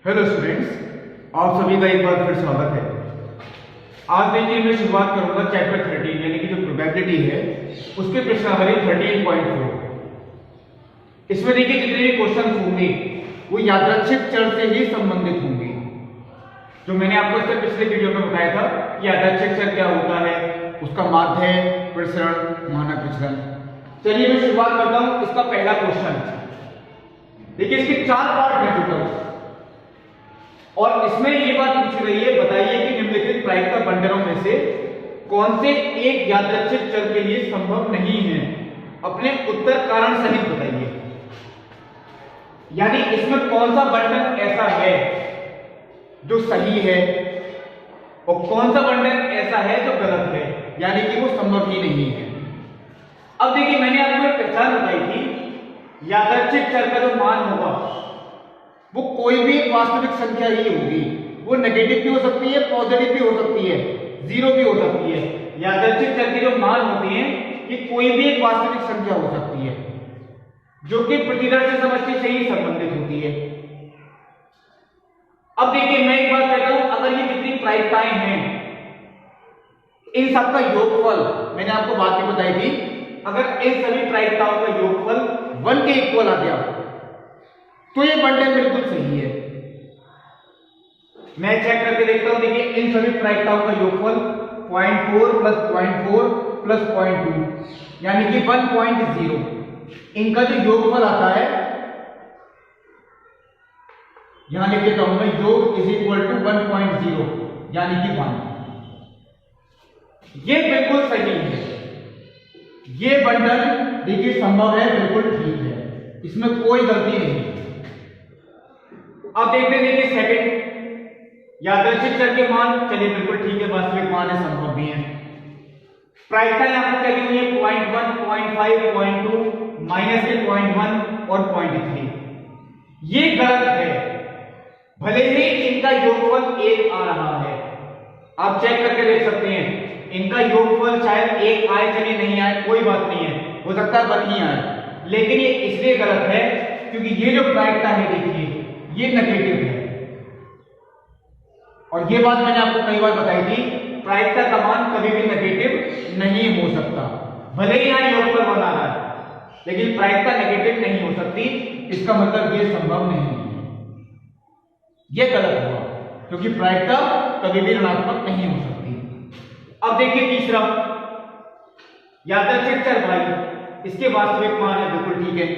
Hello students, आप सभी का एक बार फिर स्वागत है। आज देखिए मैं शुरुआत करूंगा चैप्टर 13 यानी कि जो प्रोबेबिलिटी है उसके प्रश्नावली 13.4। इसमें देखिए जितने भी क्वेश्चन होंगे वो यादृच्छिक चर से ही संबंधित होंगे। जो मैंने आपको इससे पिछले वीडियो में बताया था कि यादृच्छिक चर क्या होता है, उसका माध्य, प्रसरण, मानक विचलन। चलिए मैं शुरुआत करता हूं। इसका पहला क्वेश्चन देखिए, इसके 4 पार्ट हैं टोटल और इसमें ये बात पूछ रही है, बताइए कि निम्नलिखित प्रायिकता बंटनों में से कौन से एक यादृच्छिक चर के लिए संभव नहीं है, अपने उत्तर कारण सहित बताइए। यानी इसमें कौन सा बंटन ऐसा है जो सही है और कौन सा बंटन ऐसा है जो गलत है, यानी कि वो संभव ही नहीं है। अब देखिए मैंने आपको एक पहचान बताई थी, यादृच्छिक चर का जो मान होगा वो कोई भी वास्तविक संख्या ही होगी। वो नेगेटिव भी हो सकती है, पॉजिटिव भी हो सकती है, जीरो भी हो सकती है। यादृच्छिक चर के जो मान होते हैं ये कोई भी एक वास्तविक संख्या हो सकती है जो कि प्रतिदर्श समष्टि से ही संबंधित होती है। अब देखिए मैं एक बात कहता हूं, अगर ये जितनी प्रायिकताएं हैं इन सबका योगफल मैंने आपको बात में बताई थी, अगर इन सभी प्रायिकताओं का योगफल 1 के इक्वल आ गया तो ये बंटन बिल्कुल सही है। मैं चेक करके देखता हूं, देखिए इन सभी प्रायिकताओं का योगफल 0.4 प्लस 0.4 प्लस 0.2 यानी कि 1.0। इनका जो योगफल आता है यहां लिख देता हूं मैं, योग इज इक्वल टू 1.0 यानी कि 1। ये बिल्कुल सही है, ये बंटन देखिए संभव है, बिल्कुल ठीक है, इसमें कोई गलती नहीं है। अब देखते हैं देखिए सेकंड, यादृच्छिक चर के मान, चलिए बिल्कुल ठीक है, वास्तविक मान है, संभव भी है। प्रायिकताएं आपको क्या दी हुई है, 0.1, 0.5, 0.2, माइनस के 0.1 और 0.3। ये गलत है, भले ही इनका योगफल 1 आ रहा है। आप चेक करके देख सकते हैं, इनका योगफल शायद 1 आए, चलिए नहीं आए कोई बात नहीं है, हो सकता है 1 ही आए, लेकिन ये इसलिए गलत है क्योंकि ये जो प्रायिकता है देखिए ये नेगेटिव है। और ये बात मैंने आपको कई बार बताई थी, प्रायिकता का मान कभी भी नेगेटिव नहीं हो सकता। भले ही यहां योगफल 1 आ रहा है लेकिन प्रायिकता नेगेटिव नहीं हो सकती, इसका मतलब ये संभव नहीं है, ये गलत हुआ क्योंकि प्रायिकता कभी भी ऋणात्मक नहीं हो सकती। अब देखिए तीसरा, यादृच्छिक चर भाई, इसके वास्तविक मान है, बिल्कुल ठीक है।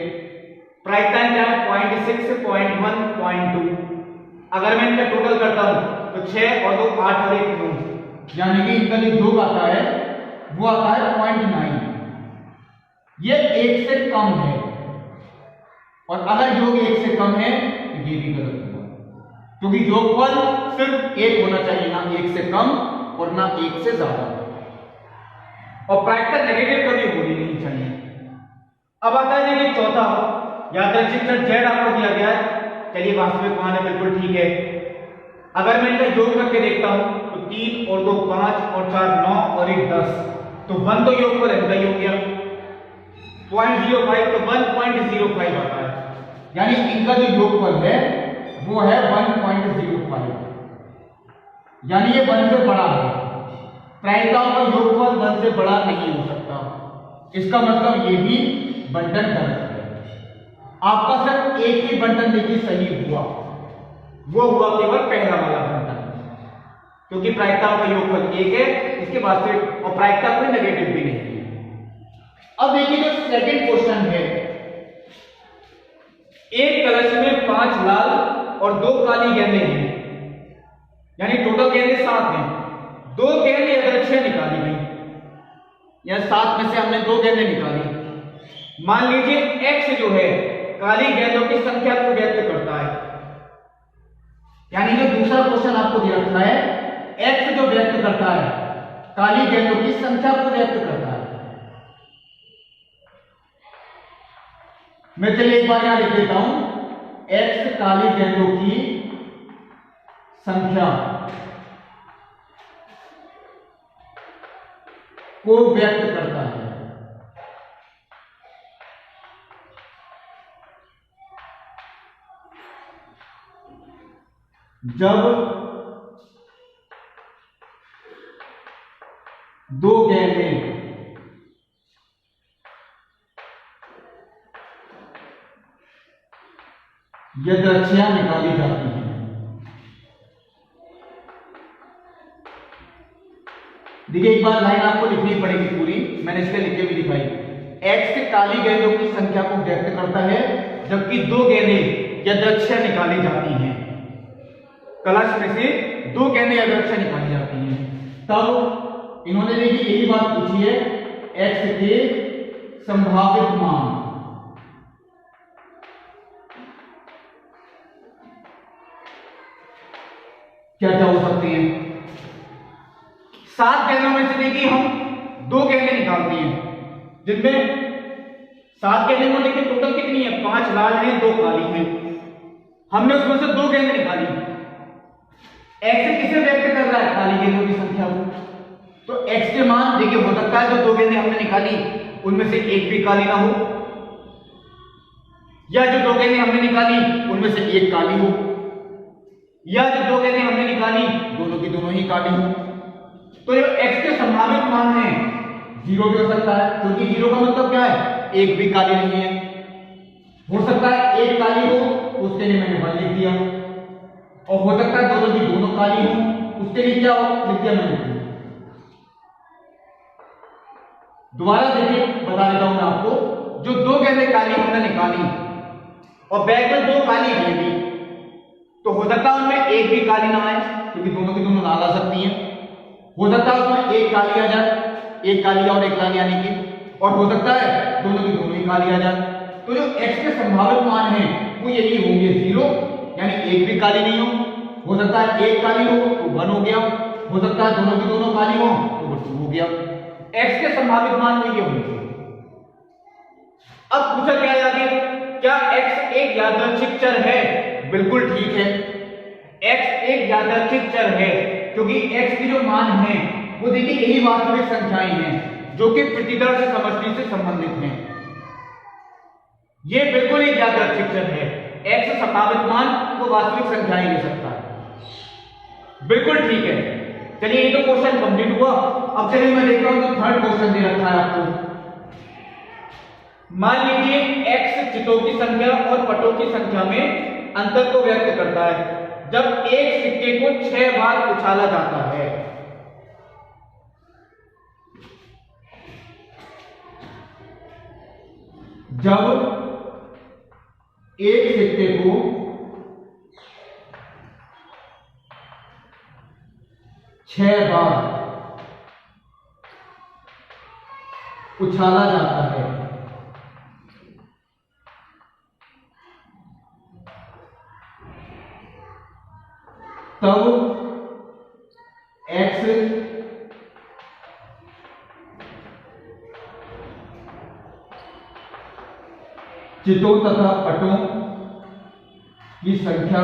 प्रायिकताएं क्या है, 0.6, 0.1, 0.2। अगर मैं इनका टोटल करता हूं तो 6 और 2 8 और 1 9, यानी कि इनका जो योग आता है वो आता है 0.9। ये 1 से कम है और अगर योग 1 से कम है तो ये भी गलत होगा क्योंकि योगफल सिर्फ 1 होना चाहिए, ना 1 से कम और ना 1 से ज्यादा, और प्रायिकता नेगेटिव कभी होनी नहीं चाहिए। अब आता है देखिए चौथा, यादृच्छिक चर z आपको दिया गया है, चलिए वास्तविक मान है, बिल्कुल ठीक है। अगर मैं इनका योग करके देखता हूं तो 3 और 2 5 और 4 9 और 1 10, तो 1 तो योगफल है, इनका योग गया 0.05 तो 1.05 आता है, यानी इनका जो योगफल है वो है 1.05, यानी ये 1 से बड़ा है। प्रायिकताओं का योगफल 1 से बड़ा नहीं हो सकता, इसका मतलब ये भी बंटन गलत है। आपका सिर्फ एक ही बंटन देखिए सही हुआ, वो हुआ केवल पहला वाला बंटन, क्योंकि प्रायिकताओं का योगफल 1 है, इसके वास्तविक और प्रायिकता कोई नेगेटिव भी नहीं है। अब देखिए जो सेकंड क्वेश्चन है, एक कलश में 5 लाल और 2 काली गेंदें हैं, यानी टोटल गेंदें 7 हैं, 2 गेंदें यादृच्छिक निकाली गई, या 7 में से हमने 2 गेंदें निकाली। मान लीजिए x जो है काली गेंदों की संख्या को व्यक्त करता है, यानी जो दूसरा क्वेश्चन आपको दिया रखा है, x जो व्यक्त करता है काली गेंदों की संख्या को व्यक्त करता है। मैं चलिए एक बार यहां लिख देता हूं, x काली गेंदों की संख्या को व्यक्त करता है। जब दो गेंदें यदृच्छया निकाली जाती हैं। देखिए एक बार लाइन आपको लिखनी पड़ेगी पूरी, मैंने इसके लिख के भी दिखाई। एक्स काली गेंदों की संख्या को व्यक्त करता है जबकि दो गेंदें यदृच्छया निकाली जाती हैं। कलश में से दो गेंदें यदृच्छया निकाली जाती हैं। तब इन्होंने देखिए यही बात पूछी है, एक्स के संभावित मान क्या क्या हो सकते हैं। 7 गेंदों में से देखिए हम दो गेंदें निकालते हैं, जिनमें 7 गेंदें को देखिए टोटल कितनी है, 5 लाल हैं 2 काली हैं। हमने उसमें से दो गेंदें निकाली। एक्स किसे व्यक्त कर रहा है, काली गेंदों की संख्या को। तो एक्स के मान देखिए हो सकता है जो दो गेंदें हमने निकाली उनमें से एक भी काली ना हो, या जो दो गेंदें हमने निकाली उनमें से एक काली हो, या जो दो गेंदें हमने निकाली दोनों की दोनों ही काली हो। तो जो x के संभावित मान है 0 भी हो सकता है, क्योंकि 0 का मतलब क्या है, एक भी काली नहीं है। हो सकता है एक काली हो, उसके लिए मैंने 1 लिख दिया, और हो सकता है दोनों की दोनों काली हो, उसके लिए क्या हो लिख दिया मैंने। दोबारा देखिए बता देता हूं मैं आपको, जो दो गेंदें काली हमने निकाली और बैग में दो काली है भी, तो हो सकता है उनमें एक भी काली ना आए, क्योंकि दोनों की दोनों लाल आ सकती हैं। हो सकता है उसमें एक काली आ जाए, एक काली और एक लाल यानी कि, और हो सकता है दोनों की दोनों ही काली आ जाए। तो जो x के संभावित मान हैं वो यही होंगे 0, यानी एक भी काली नहीं हो सकता है एक काली हो तो 1 हो गया, हो सकता है दोनों की दोनों काली हो तो 2 हो गया। x के संभावित मान ये होंगे। अब पूछा क्या जाए, क्या x एक यादृच्छिक चर है? बिल्कुल ठीक है, x एक यादृच्छिक चर है, क्योंकि x के जो मान हैं वो देखिए यही वास्तविक संख्याएं हैं जो कि प्रतिदर्श समष्टि से संबंधित हैं। ये बिल्कुल एक यादृच्छिक चर है, x संभावित मान वो वास्तविक संख्याएं ले सकता है। बिल्कुल ठीक है। चलिए ये तो क्वेश्चन कंप्लीट हुआ। अब चलिए मैं देखता हूं तो थर्ड क्वेश्चन दे रखा है आपको। मान लीजिए x चितों की संख्या और पटों की संख्या में अंतर को व्यक्त करता है जब एक सिक्के को 6 बार उछाला जाता है। जब एक सिक्के को 6 बार उछाला जाता है, तब x चितों तथा पटों की संख्या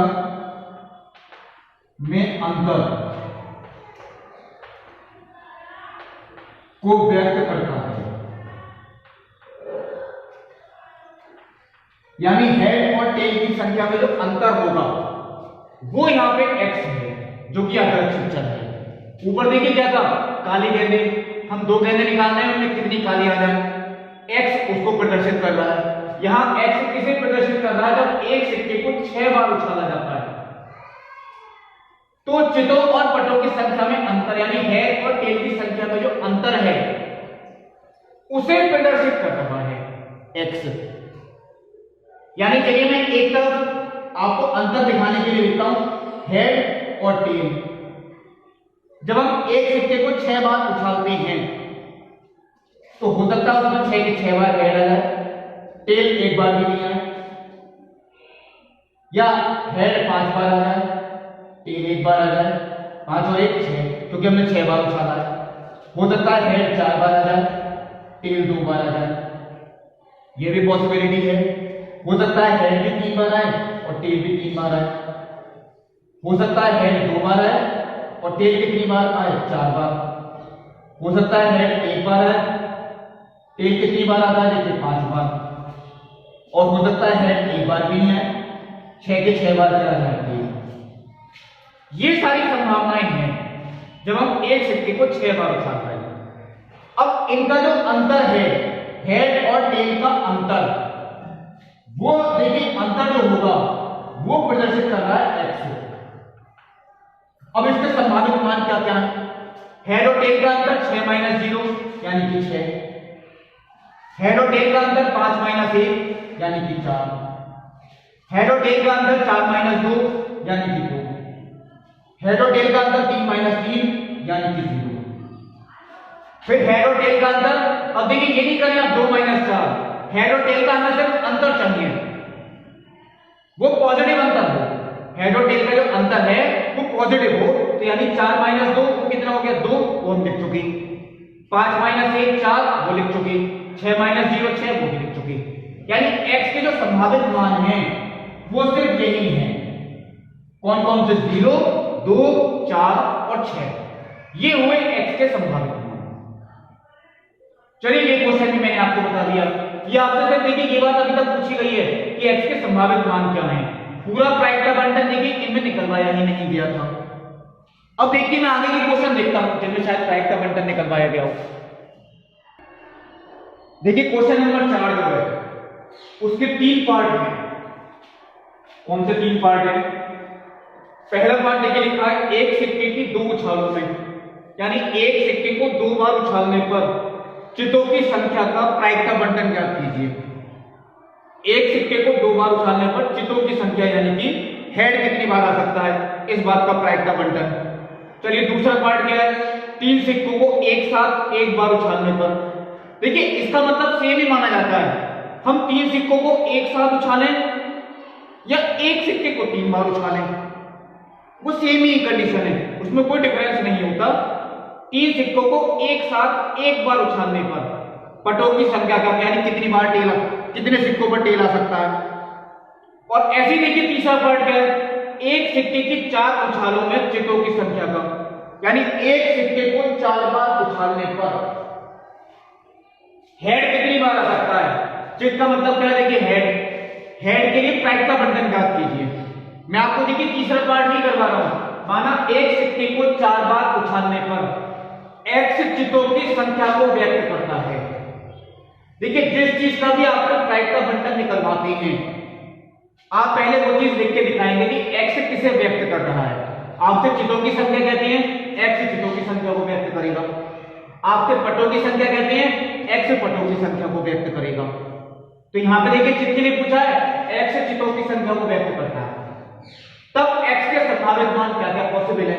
में अंतर को व्यक्त करता है। यानी हेड और टेल की संख्या में जो अंतर होगा वो यहां पे x है, जो कि यादृच्छिक चर है। ऊपर देखिए क्या था, काली गेंदें, हम दो गेंदें निकाल रहे हैं उनमें कितनी काली आ जाए, x उसको प्रदर्शित कर रहा है। यहां x किसे प्रदर्शित कर रहा है, जब एक सिक्के को 6 बार उछाला जाता है तो चितों और पटों की संख्या में अंतर, यानी हेड और टेल की संख्या में जो अंतर है उसे प्रदर्शित कर रहा है x। यानी चलिए मैं एक तरफ आपको अंतर दिखाने के लिए लिखता हूं हेड और टेल। जब हम एक सिक्के को 6 बार उछालते हैं तो हो सकता है उसमें 6 के 6 बार हेड आ जाए, टेल एक बार भी नहीं आए, या हेड 5 बार आ जाए, टेल एक बार आ जाए, 5 और 1 6, क्योंकि हमने 6 बार उछाला है। हो सकता है हेड 4 बार आ जाए, टेल 2 बार आ जाए, यह भी पॉसिबिलिटी है। हो सकता है हेड भी 3 बार आए और टेल भी 3 बार आए। हो सकता है हेड 2 बार आए और टेल कितनी बार आए, 4 बार। हो सकता है हेड 1 बार आए, टेल कितनी बार आता है, देखिए 5 बार। और हो सकता है हेड 1 बार भी नहीं आए, 6 के 6 बार चला जाए टेल। ये सारी संभावनाएं हैं जब हम एक सिक्के को 6 बार उछाल रहे हैं। अब इनका जो अंतर है, हेड और टेल का अंतर, वो देखिए अंतर जो होगा वो प्रदर्शित कर रहा है एक्स। अब इसके संभावित मान क्या क्या है? हेड और टेल का अंतर 6 - 0 यानी कि 6। हेड और टेल का अंतर 5 - 1 यानी कि 4। हेड और टेल का अंतर 4 - 2 यानी कि 2। हेड और टेल का अंतर 3 - 3 यानी कि 0। फिर हेड और टेल का अंतर, अब देखिए ये नहीं करें आप 2 - 4, हेड और टेल का अंतर सिर्फ अंतर चाहिए, वो पॉजिटिव अंतर हो। हेड और टेल का जो अंतर है वो पॉजिटिव हो, तो यानी 4 - 2 वो कितना हो गया? 2, वो हम लिख चुके। 5 - 1 4 वो लिख चुके। 6 - 0 6 वो भी लिख चुके। यानी x के जो संभावित मान हैं वो सिर्फ यही हैं। कौन कौन से? 0 2 4 और 6, ये हुए x के संभावित मान। चलिए ये क्वेश्चन भी मैंने आपको बता दिया। ये आपसे सिर्फ देखिए ये बात अभी तक पूछी गई है कि x के संभावित मान क्या हैं। पूरा प्रायिकता बंटन देखिए इनमें निकलवाया ही नहीं गया था। अब देखिए मैं आगे की क्वेश्चन देखता हूं जिनमें शायद प्रायिकता बंटन निकलवाया गया हो। देखिए क्वेश्चन नंबर 4 जो है उसके 3 पार्ट हैं। कौन से 3 पार्ट हैं? पहला पार्ट देखिए लिखा है एक सिक्के की 2 उछालों में, यानी एक सिक्के को 2 बार उछालने पर चितों की संख्या का प्रायिकता बंटन ज्ञात कीजिए। एक सिक्के को 2 बार उछालने पर चितों की संख्या यानी कि हेड कितनी बार आ सकता है, इस बात का प्रायिकता बंटन। चलिए दूसरा पार्ट क्या है? 3 सिक्कों को एक साथ एक बार उछालने पर। देखिए इसका मतलब सेम ही माना जाता है। हम 3 सिक्कों को एक साथ उछालें या एक सिक्के को 3 बार उछालें, वो सेम ही कंडीशन है, उसमें कोई डिफरेंस नहीं होता। 3 सिक्कों को एक साथ एक बार उछालने पर पटों की संख्या का, यानी कितनी बार टेला, कितने सिक्कों पर टेल आ सकता है। और ऐसे ही देखिए तीसरा पार्ट क्या है? एक सिक्के की 4 उछालों में चितों की संख्या का, यानी एक सिक्के को 4 बार उछालने पर हेड कितनी बार आ सकता है। चित का मतलब क्या है? देखिए हेड के लिए प्रायिकता बंटन ज्ञात कीजिए। मैं आपको देखिए तीसरा पार्ट ही करवा रहा हूं। माना एक सिक्के को 4 बार उछालने पर एक्स चितों की संख्या को व्यक्त करता है। देखिए जिस चीज का भी आपको प्रायिकता बंटन निकलवाते हैं, आप पहले वो चीज लिख के दिखाएंगे कि एक्स किसे व्यक्त कर रहा है। आपसे चितों की संख्या कहते हैं, एक्स चितों की संख्या को व्यक्त करेगा। आपसे पटों की संख्या कहते हैं, एक्स पटों की संख्या को व्यक्त करेगा। तो यहां पे देखिए चित के लिए पूछा है, एक्स चितों की संख्या को व्यक्त करता है। तब एक्स के संभावित मान क्या क्या पॉसिबल है,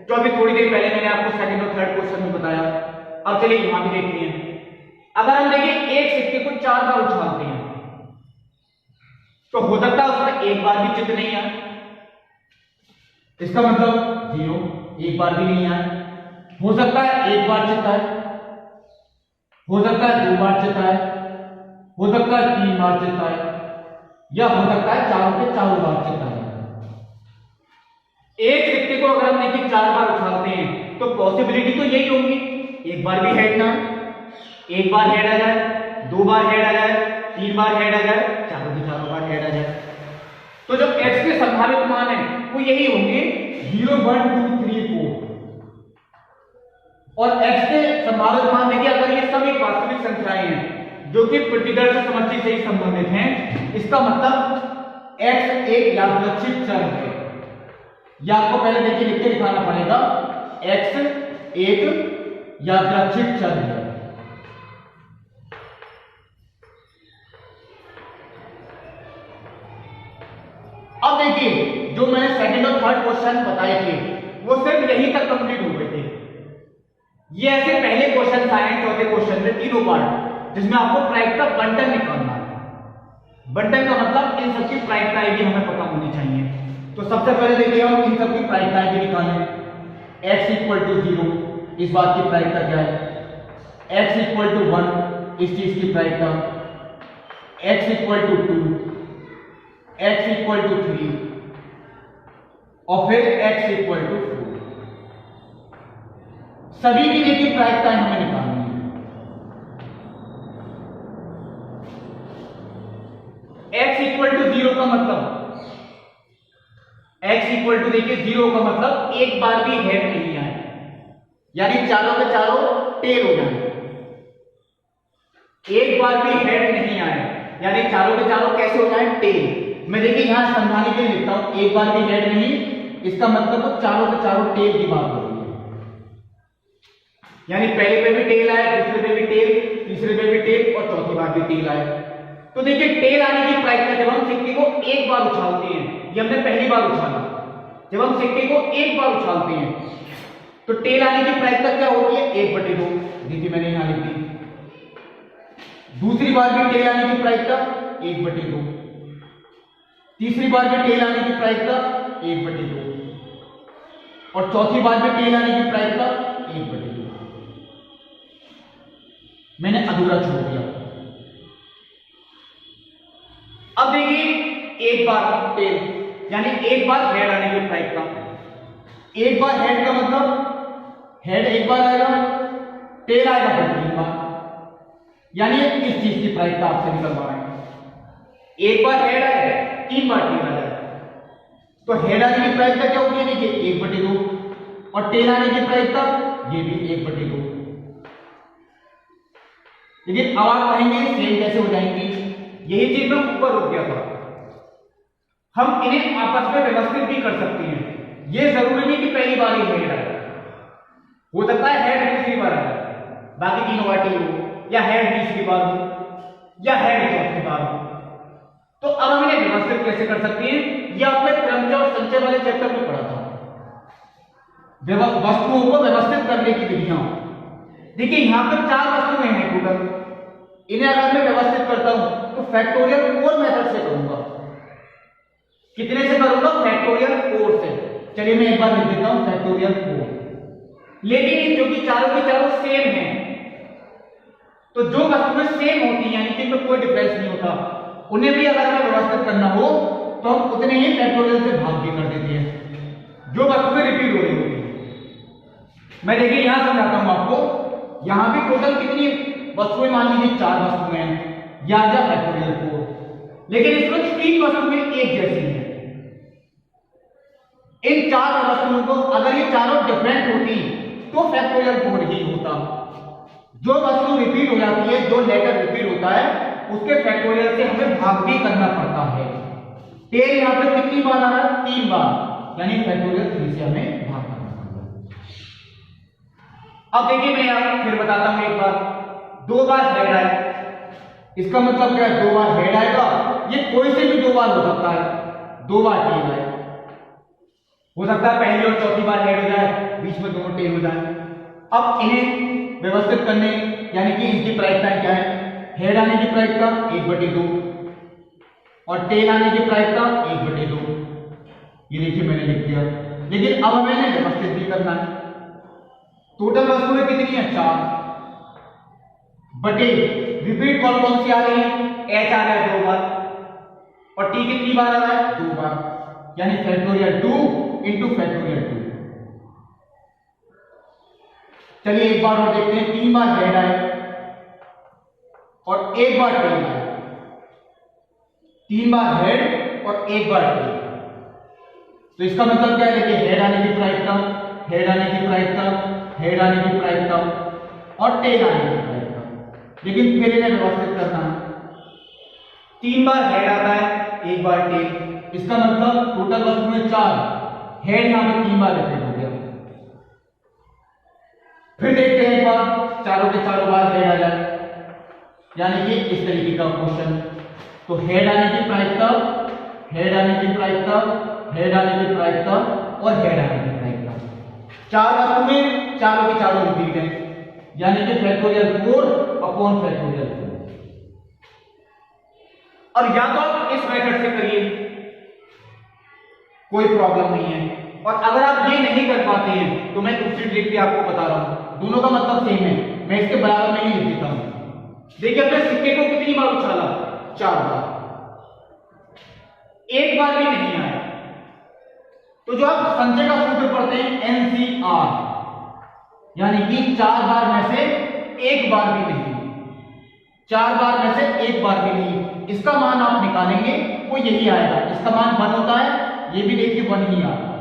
जो अभी थोड़ी देर पहले मैंने आपको सेकंड और थर्ड क्वेश्चन में बताया। अब चलिए यहां भी देखते हैं। अगर हम देखिए एक सिक्के को 4 बार उछालते हैं तो हो सकता है उसमें एक बार भी चित नहीं आए, इसका मतलब 0, एक बार भी नहीं आए। हो सकता है एक बार चित आए, हो सकता है 2 बार चित आए, हो सकता है 3 बार चित आए, या हो सकता है चारों के चारों बार चित आए। एक सिक्के को अगर हम देखिए 4 बार उछालते हैं तो पॉसिबिलिटी तो यही होगी, एक बार भी हेड ना, एक बार हेड आ जाए, 2 बार हेड आ जाए, 3 बार हेड आ जाए, चारों के चारों बार हेड आ जाए। तो जो x के संभावित मान है वो यही होंगे 0 1 2 3 4। और x के संभावित मान देखिए, अगर ये सब एक वास्तविक संख्याएं हैं जो कि प्रतिदर्श समष्टि से ही संबंधित हैं, इसका मतलब x एक यादृच्छिक चर है। या आपको पहले देखिए लिख के दिखाना पड़ेगा, x एक यादृच्छिक चर है। अब देखिए जो मैंने सेकंड और थर्ड क्वेश्चन बताए थे वो सिर्फ यहीं तक कंप्लीट हो गए थे। ये ऐसे पहले क्वेश्चन आए चौथे क्वेश्चन में तीनों पार्ट, जिसमें आपको प्रायिकता बंटन निकालना है। बंटन का मतलब इन सबकी प्रायिकताएं भी हमें पता होनी चाहिए। तो सबसे पहले देखिए हम इन सबकी प्रायिकताएं भी निकालें। x = 0, इस बात की प्रायिकता क्या है? x = 1, इस चीज की प्रायिकता। x = 2, x = 3 और फिर x = 4। सभी की देखिए प्रायिकताएं हमें निकालनी है। x = 0 का मतलब x इक्वल टू देखिए 0 का मतलब एक बार भी हेड नहीं आए, यानी चारों के चारों टेल हो जाए। एक बार भी हेड नहीं आए यानी चारों के चारों कैसे हो जाए, टेल। मैं देखिए यहां समझाने के लिए लिखता हूं, एक बार भी हेड नहीं, इसका मतलब तो चारों के चारों टेल की बात हो रही है, यानी पहले पे भी टेल आए, दूसरे पे भी टेल, तीसरे पे भी टेल और चौथी बार भी टेल आए। तो देखिए टेल आने की प्रायिकता जब हम सिक्के को एक बार उछालते हैं, ये हमने पहली बार उछाला, जब हम सिक्के को एक बार उछालते हैं तो टेल आने की प्रायिकता क्या होती है, 1/2। देखिए मैंने यहां लिख दी। दूसरी बार भी टेल आने की प्रायिकता 1/2, तीसरी बार भी टेल आने की प्रायिकता 1/2 और चौथी बार भी टेल आने की प्रायिकता 1/2। मैंने अधूरा छोड़ दिया। अब देखिए एक बार टेल यानी एक बार हेड आने की प्रायिकता, एक बार हेड का मतलब हेड एक बार आएगा, टेल आएगा फिर 3 बार, यानी इस चीज की प्रायिकता आपसे निकलवा रहे हैं। एक बार हेड आए 3 बार टेल आ जाए, तो हेड आने की प्रायिकता क्या होती है, देखिए 1/2 और टेल आने की प्रायिकता ये भी 1/2। लेकिन अब आप कहेंगे सेम कैसे हो जाएंगी, यही चीज मैं ऊपर रुक गया था। हम इन्हें आपस में व्यवस्थित भी कर सकते हैं, ये जरूरी नहीं कि पहली बार ही हेड आए, हो सकता है हेड दूसरी बार आए, बाकी तीनों बार टेल हो, या हेड तीसरी बार हो, या हेड चौथी बार हो। तो अब हम इन्हें व्यवस्थित कैसे कर सकते हैं, ये आपने क्रमचय और संचय वाले चैप्टर में पढ़ा था, वस्तुओं को व्यवस्थित करने की विधियां। देखिए यहां पर 4 वस्तुएं हैं टोटल, इन्हें अगर मैं व्यवस्थित करता हूं तो फैक्टोरियल 4 मेथड से करूंगा। कितने से करूंगा, फैक्टोरियल 4 से। चलिए मैं एक बार लिख देता हूं फैक्टोरियल 4। लेकिन क्योंकि चारों की चारों सेम हैं, तो जो वस्तुएं सेम होती हैं यानी कि इनमें कोई डिफरेंस नहीं होता, उन्हें भी अगर हमें व्यवस्थित करना हो तो हम उतने ही फैक्टोरियल से भाग भी कर देते हैं जो वस्तुएं रिपीट हो रही होती है। मैं देखिए यहां समझाता हूं आपको, यहां भी टोटल कितनी वस्तुएं मान लीजिए 4 वस्तुएं हैं, या जा फैक्टोरियल 4, लेकिन इसमें 3 वस्तुएं एक जैसी हैं। इन 4 वस्तुओं को अगर ये चारों डिफरेंट होती तो फैक्टोरियल 4 ही होता। जो वस्तु रिपीट हो जाती है, जो लेटर रिपीट होता है, उसके फैक्टोरियल से हमें भाग भी करना पड़ता है। टेल यहां पे कितनी बार आ रहा है, 3 बार, यानी फैक्टोरियल 3 से हमें भाग करना पड़ता है। अब देखिए मैं यहां फिर बताता हूं एक बार, 2 बार हेड आए, इसका मतलब क्या है, 2 बार हेड आएगा, ये कोई से भी 2 बार हो सकता है, 2 बार टेल आए, हो सकता है पहली और चौथी बार हेड हो जाए, बीच में दोनों टेल हो जाए। अब इन्हें व्यवस्थित करने यानी कि इनकी प्रायिकता क्या है, हेड आने की प्रायिकता 1/2 और टेल आने की प्रायिकता 1/2। ये देखिए मैंने लिख दिया। लेकिन अब हमें इन्हें व्यवस्थित भी करना है। टोटल वस्तुएं कितनी है, 4 बटे रिपीट कौन कौन सी आ रही है, एच आ रहा है 2 बार और टी कितनी बार आ रहा है, 2 बार, यानी फैक्टोरियल 2 इंटू फैक्टोरियल 2। चलिए एक बार और देखते हैं, 3 बार हेड आए और 1 बार टेल आए, 3 बार हेड और 1 बार टेल। तो इसका मतलब क्या है, देखिए हेड आने की प्रायिकता, हेड आने की प्रायिकता, हेड आने की प्रायिकता और टेल आने की प्रायिकता। लेकिन फिर इन्हें व्यवस्थित करना है, 3 बार हेड आता है, 1 बार टेल, इसका मतलब टोटल वस्तुएं 4, हेड यहां पर 3 बार रिपीट हो गया। फिर देखते हैं एक बार, चारों के चारों बार हेड आ जाए, यानी कि इस तरीके का क्वेश्चन। तो हेड आने की प्रायिकता, हेड आने की प्रायिकता, हेड आने की प्रायिकता और हेड आने की प्रायिकता, 4 वस्तुएं चारों की चारों रिपीट है, यानी कि फैक्टोरियल 4 अपॉन फैक्टोरियल 4। और या तो आप इस मेथड से करिए, कोई प्रॉब्लम नहीं है, और अगर आप ये नहीं कर पाते हैं तो मैं दूसरी ट्रिक भी आपको बता रहा हूं, दोनों का मतलब सेम है, मैं इसके बराबर में ही लिख देता हूं। देखिए अपने सिक्के को कितनी बार उछाला, 4 बार, 1 बार भी नहीं आया, तो जो आप संचय का सूत्र पढ़ते हैं एनसीआर, यानी कि 4 बार में से 1 बार भी नहीं, 4 बार में से 1 बार भी नहीं, इसका मान आप निकालेंगे वो यही आएगा। इसका मान 1 होता है, ये भी देखिए 1 ही आ रहा है।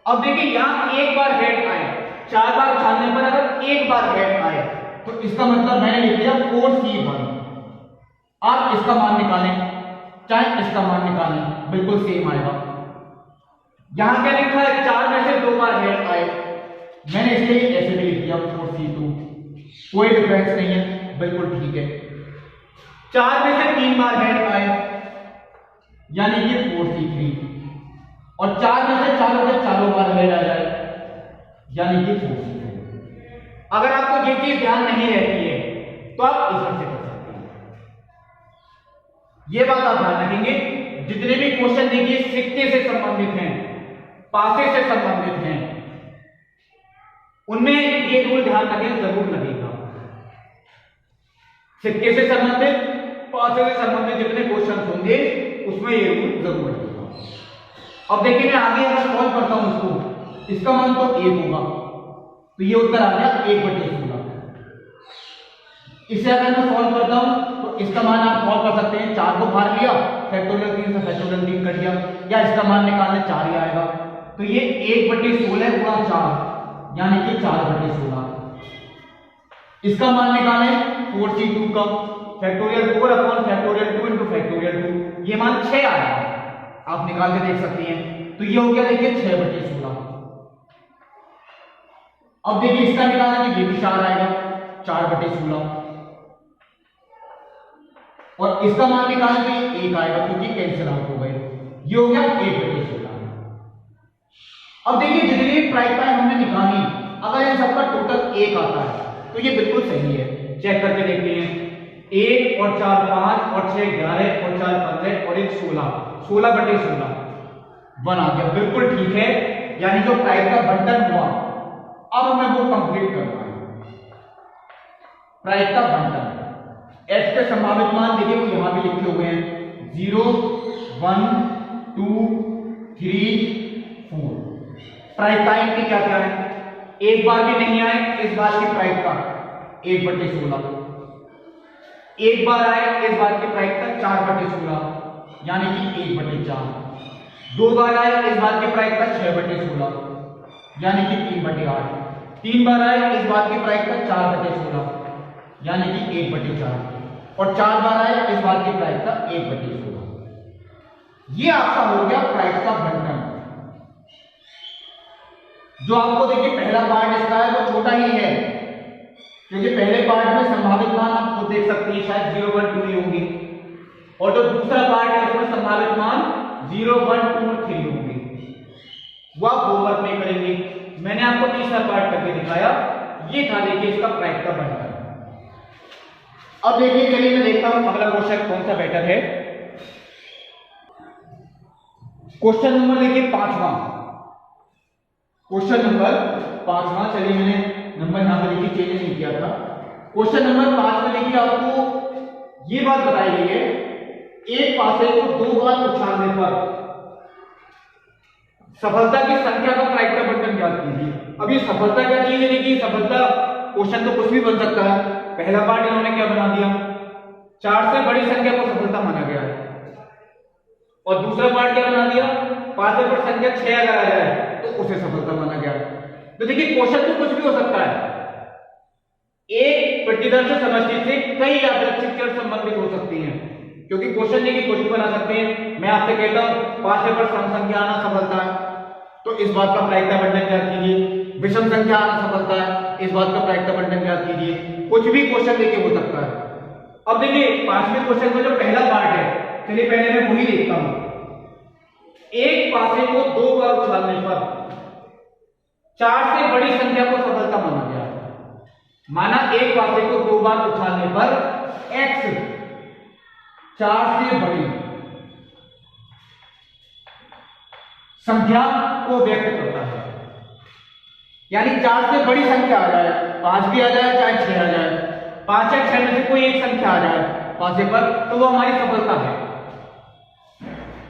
अब देखिए यहां एक बार हेड आए, 4 बार उछालने पर अगर एक बार हेड आए तो इसका मतलब मैंने लिख दिया 4C1। आप इसका मान निकालें चाहे इसका मान निकालें, बिल्कुल सेम आएगा। यहां क्या लिखा है, 4 में से 2 बार हेड आए, मैंने इसलिए ऐसे भी लिख दिया 4C2, कोई डिफरेंस नहीं है, बिल्कुल ठीक है। 4 में से 3 बार हेड आए यानी कि 4C3, और 4 में से चारों के चारों बार हेड आ जाए यानी कि 4C4। अगर आपको ये चीज ध्यान नहीं रहती है तो आप इस तरह से कर सकते हैं। ये बात आप ध्यान रखेंगे, जितने भी क्वेश्चन देखिए सिक्के से संबंधित हैं, पासे से संबंधित हैं, उनमें ये रूल ध्यान रखें, जरूर लगेगा। सिक्के से संबंधित, पासे से संबंधित जितने क्वेश्चन होंगे उसमें ये रूल जरूर लगेगा। अब देखिए मैं आगे अगर सॉल्व करता हूं इसको, इसका मान तो 1 होगा, तो ये उत्तर आ गया 1/16। इसे अगर मैं सॉल्व करता हूं तो इसका मान आप सॉल्व कर सकते हैं, 4 को बाहर लिया, फैक्टोरियल 3 से फैक्टोरियल 3 कट गया, या इसका मान निकालने 4 ही आएगा, तो ये 1/16 गुणा 4 यानी कि 4/16। इसका मान निकालें 4C2 का, factorial 4 upon factorial 2 into factorial 2, ये मान 6 आएगा, आप निकाल के देख सकती हैं। तो ये हो गया देखिए 6/16। अब देखिए इसका निकालना तो ये भी 4 आएगा, 4/16, और इसका मान निकालना तो ये 1 आएगा क्योंकि कैंसिल आउट हो गए, ये हो गया 1/16। अब देखिए जितनी भी प्रायिकताएं हमने निकाली, अगर इन सबका टोटल 1 आता है तो ये बिल्कुल सही है। चेक करके देखते हैं, 1 और 4 5 और 6 11 और 4 15 और 1 16, 16/16 1 आ गया, बिल्कुल ठीक है। यानी जो प्रायिकता बंटन हुआ, अब हमें वो कंप्लीट करना है। प्रायिकता बंटन, x के संभावित मान देखिए वो यहां भी लिखे हुए हैं, 0 1 2 3 4। प्रायिकताएं की क्या क्या है, एक बार भी नहीं आए इस बात की प्रायिकता 1/16, एक बार आए इस बात की प्रायिकता 4/16 यानी कि 1/4, 2 बार आए इस बात की प्रायिकता 6/16 यानी कि 3/8, 3 बार आए इस बात की प्रायिकता 4/16 यानी कि 1/4, और 4 बार आए इस बात की प्रायिकता 1/16। ये आपका हो गया प्रायिकता बंटन। जो आपको देखिए पहला पार्ट इसका है वो छोटा ही है, क्योंकि पहले पार्ट में संभावित मान आप खुद देख सकते हैं शायद 0 1 2 ही होंगे, और जो दूसरा पार्ट है उसमें संभावित मान 0 1 2 और 3 होंगे। वो आप होमवर्क में करेंगे, मैंने आपको तीसरा पार्ट करके दिखाया, ये था देखिए इसका प्रायिकता बंटन। अब देखिए चलिए मैं देखता हूं अगला क्वेश्चन कौन सा बेटर है। क्वेश्चन नंबर देखिए 5वां, क्वेश्चन नंबर 5वां, चलिए मैंने नंबर यहां पर देखिए चेंज नहीं किया था। क्वेश्चन नंबर 5 में देखिए आपको ये बात बताई गई है, एक पासे को 2 बार उछालने पर सफलता की संख्या का प्रायिकता बंटन ज्ञात कीजिए। अब ये सफलता क्या चीज है, देखिए सफलता क्वेश्चन तो कुछ भी बन सकता है। पहला पार्ट इन्होंने क्या बना दिया, 4 से बड़ी संख्या को सफलता माना गया है, और दूसरा पार्ट क्या बना दिया, 5 से बड़ी संख्या 6 अगर आ जाए तो उसे सफलता माना गया। तो देखिए क्वेश्चन तो कुछ भी हो सकता है, एक प्रतिदर्श समष्टि से कई यादृच्छिक चर संबंधित हो सकती हैं, क्योंकि क्वेश्चन देखिए कुछ भी बना सकते हैं। मैं आपसे कहता हूं 5 से बड़ी सम संख्या आना सफलता है, तो इस बात का प्रायिकता बंटन ज्ञात कीजिए। विषम संख्या आना सफलता है, इस बात का प्रायिकता बंटन ज्ञात कीजिए। कुछ भी क्वेश्चन देखिए हो सकता है। अब देखिए 5वें क्वेश्चन का जो पहला पार्ट है, चलिए पहले मैं वही देखता हूं। एक पासे को 2 बार उछालने पर 4 से बड़ी संख्या को सफलता माना गया। माना एक पासे को 2 बार उछालने पर x 4 से बड़ी संख्या को व्यक्त करता है, यानी 4 से बड़ी संख्या आ जाए, 5 भी आ जाए चाहे 6 आ जाए, 5 या 6 में से कोई एक संख्या आ जाए पासे पर, तो वो हमारी सफलता है।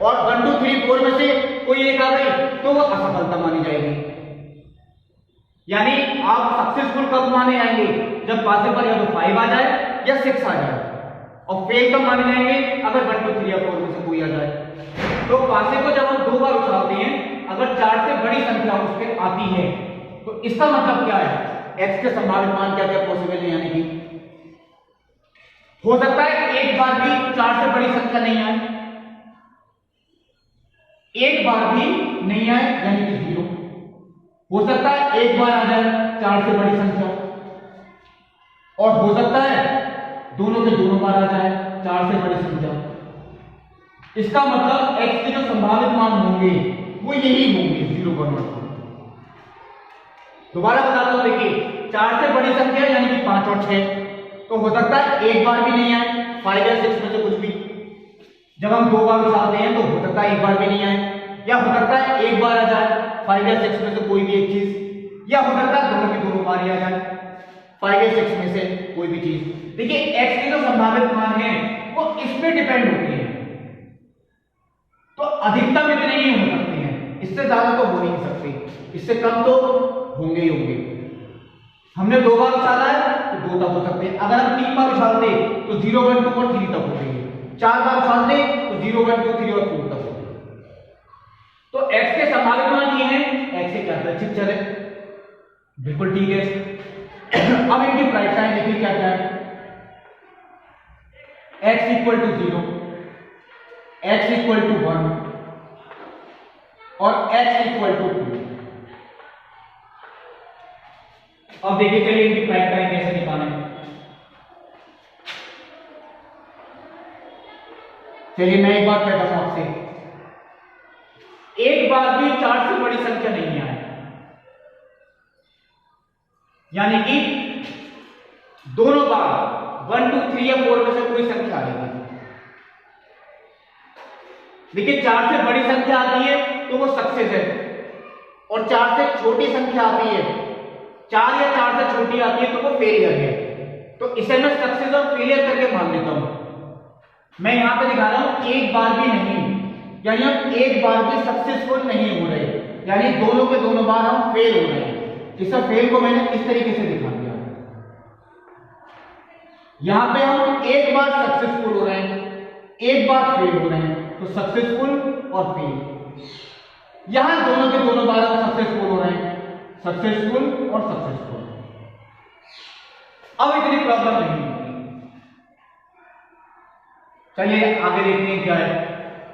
और 1 2 3 4 में से कोई एक आ गई तो वो असफलता मानी जाएगी। यानी आप सक्सेसफुल कब माने जाएंगे, जब पासे पर या तो 5 आ जाए या 6 आ जाए। और फेल कब माने जाएंगे? अगर 1 2 3 या 4 में से कोई आ जाए। तो पासे को जब हम 2 बार उछालते हैं, अगर 4 से बड़ी संख्या उस पर आती है तो इसका मतलब क्या है? x के संभावित मान क्या क्या पॉसिबल है, यानी कि हो सकता है एक बार भी 4 से बड़ी संख्या नहीं आए, एक बार भी नहीं आए यानी कि 0। हो सकता है एक बार आ जाए 4 से बड़ी संख्या, और हो सकता है दोनों के दोनों बार आ जाए 4 से बड़ी संख्या। इसका मतलब x के जो संभावित मान होंगे वो यही होंगे, 0 1 1। दोबारा बताता हूं, देखिए 4 से बड़ी संख्या यानी कि 5 और 6, तो हो सकता है एक बार भी नहीं आए 5 या 6 में से कुछ भी। जब हम 2 बार उछालते हैं तो हो सकता है एक बार भी नहीं आए, या हो सकता है एक बार आ जाए 5 या 6 में से कोई भी एक चीज, या हो सकता है दोनों की दोनों बार ही आ जाए 5 या 6 में से कोई भी चीज। देखिए x के जो संभावित मान है वो इस पे डिपेंड होते हैं, तो अधिकतम इतने ही हो सकते हैं, इससे ज्यादा तो हो नहीं सकते, इससे कम तो होंगे ही होंगे। हमने 2 बार उछाला है तो 2 तक हो सकते हैं, अगर हम 3 बार उछालते तो 0 1 2 और 3 तक हो गए, 4 बार उछालते तो 0 1 2 3 और 4 तक हो गए। तो x के संभावित मान ये हैं, x एक यादृच्छिक चर है, बिल्कुल ठीक है। अब इनकी प्रायिकताएं देखिए क्या क्या है। x equal to 0, x equal to 1 और x इक्वल टू 2। अब देखिए चलिए इनकी प्रायिकताएं कैसे निकालें। चलिए मैं एक बात कहता हूं आपसे, एक बार भी 4 से बड़ी संख्या नहीं आए, यानी कि दोनों बार 1 2 3 या 4 में से कोई संख्या आएगी। देखिए 4 से बड़ी संख्या आती है तो वो सक्सेस है, और 4 से छोटी संख्या आती है, 4 या 4 से छोटी आती है तो वो फेलियर है। तो इसे मैं सक्सेस और फेलियर करके मान लेता हूं। मैं यहां पे दिखा रहा हूं एक बार भी नहीं, यानी हम एक बार भी सक्सेसफुल नहीं हो रहे, यानी दोनों के दोनों बार हम फेल हो रहे हैं। इस फेल को मैंने इस तरीके से दिखा दिया। यहां पे हम एक बार सक्सेसफुल हो रहे हैं, एक बार फेल हो रहे हैं, तो सक्सेसफुल और फेल। यहां दोनों के दोनों बार हम सक्सेसफुल हो रहे हैं, सक्सेसफुल और सक्सेसफुल। अब इतनी प्रॉब्लम नहीं होती। चलिए आगे देखते हैं क्या है।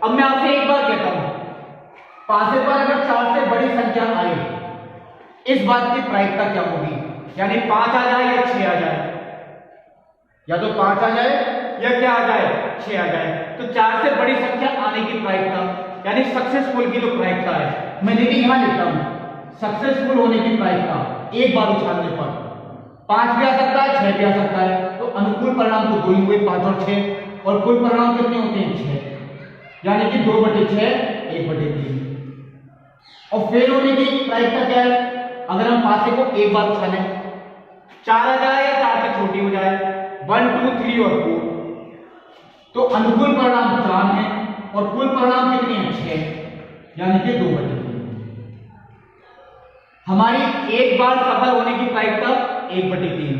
अब मैं आपसे एक बार कहता हूं, पासे पर अगर 4 से बड़ी संख्या आए, इस बात की प्रायिकता क्या होगी? यानी 5 आ जाए या 6 आ जाए, या तो 5 आ जाए या क्या आ जाए, 6 आ जाए। तो 4 से बड़ी संख्या आने की प्रायिकता, यानी सक्सेसफुल की जो प्रायिकता है, मैं देखिए यहां लिखता हूं, सक्सेसफुल होने की प्रायिकता एक बार उछालने पर 5 भी आ सकता है, 6 भी आ सकता है। तो अनुकूल परिणाम तो 2 ही हुए, 5 और 6, और कुल परिणाम कितने होते हैं? 6, यानी कि 2/6 1/3। और फेल होने की प्रायिकता क्या है? अगर हम पासे को एक बार उछालें, 4 आ जाए या 4 से छोटी हो जाए, 1 2 3 और 4, तो अनुकूल परिणाम 4 है और कुल परिणाम कितने हैं? 6, यानी कि 2/3। हमारी एक बार सफल होने की प्रायिकता 1/3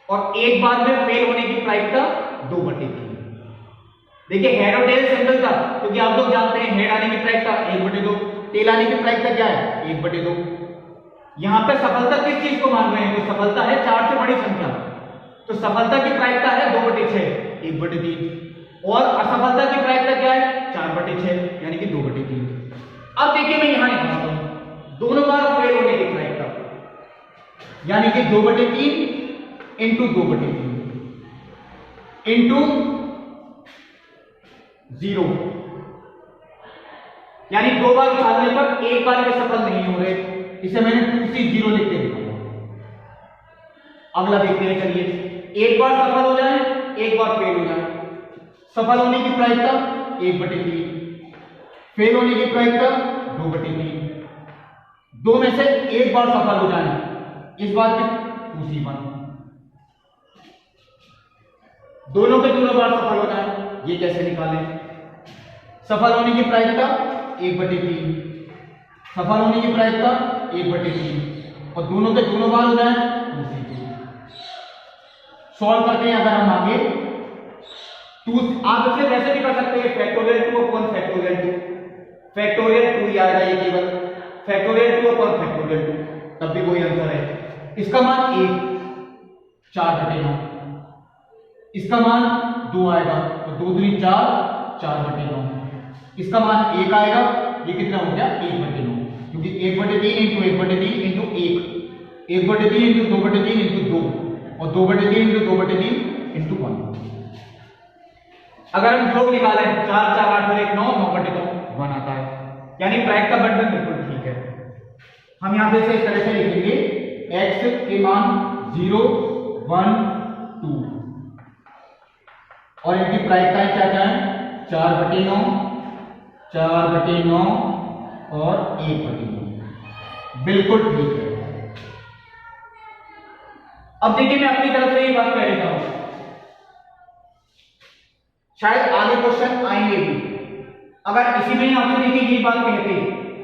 और एक बार में फेल होने की प्रायिकता 2/3। देखिए हेड और टेल सिंपल था, क्योंकि आप लोग जानते हैं हेड आने की प्रायिकता 1/2, टेल आने की प्रायिकता क्या है? 1/2। यहां पे सफलता किस चीज को मान रहे हैं? तो सफलता है 4 से बड़ी संख्या, तो सफलता की प्रायिकता है 2/6 1/3, और असफलता की प्रायिकता क्या है? 4/6 यानी कि 2/3। अब देखिए मैं यहां लिखता हूं दोनों बार फेल होने की प्रायिकता, यानी कि 2/3 इंटू 2/3 इंटू 0, यानी 2 बार उछालने पर एक बार में सफल नहीं हो रहे, इसे मैंने 2C0 लिख के लिखा। अगला देखते हैं, चलिए एक बार सफल हो जाए, एक बार फेल हो जाए। सफल होने की प्रायिकता 1/3, फेल होने की प्रायिकता 2/3। 2 में से एक बार सफल हो जाए, इस बार की 2C1। दोनों के दोनों बार सफल हो जाए, ये कैसे निकालें? सफल होने की प्रायिकता 1/3, सफल होने की प्रायिकता 1/3, और दोनों के दोनों बार हो जाए 2C2। सॉल्व करते हैं अगर हम आगे, 2 आप इसे वैसे भी कर सकते हैं फैक्टोरियल 2 अपॉन फैक्टोरियल 2, फैक्टोरियल 2 ही आएगा ये केवल फैक्टोरियल 2 अपॉन फैक्टोरियल 2, तब भी वही आंसर है। इसका मान 1 4/9, इसका मान 2 आएगा तो 2 3 4 4/9, इसका मान 1 आएगा, ये कितना हो गया 1/9, क्योंकि 1/3 इंटू 1/3 इंटू 1, 1/3 इंटू 2/3 इंटू 2 और 2/3 इंटू 2/3 इंटू 1। अगर हम योग निकालें 4 4 8 और 1 9 9/9 1 आता है, यानी प्राइम का बंटन बिल्कुल ठीक है। हम यहां पे इसे इस तरह से लिखेंगे x के मान 0 1 2 और इनकी प्रायिकताएं क्या क्या है 4/9 4/9 और 1/9, बिल्कुल ठीक है। अब देखिए मैं अपनी तरफ से ये बात कह देता हूं, शायद आगे क्वेश्चन आएंगे भी। अगर इसी में आपसे देखिए ये बात कहते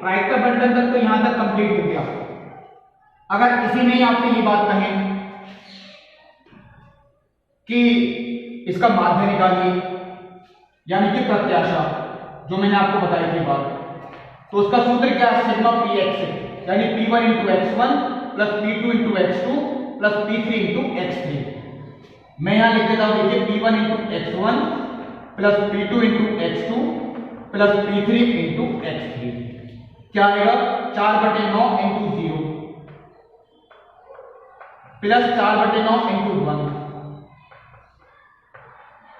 प्राइम का बंटन तक तो यहां तक कंप्लीट हो गया, अगर इसी में आपसे ये बात कहें कि इसका माध्य निकालिए यानी कि प्रत्याशा, जो मैंने आपको बताई थी बात, तो उसका सूत्र क्या है सिग्मा px यानी p1 into x1 plus p2 into x2 plus p3 into x3। मैं यहां लिख देता हूं देखिए p1 into x1 plus p2 into x2 plus p3 into x3 क्या आएगा 4/9 into 0 plus 4/9 into 1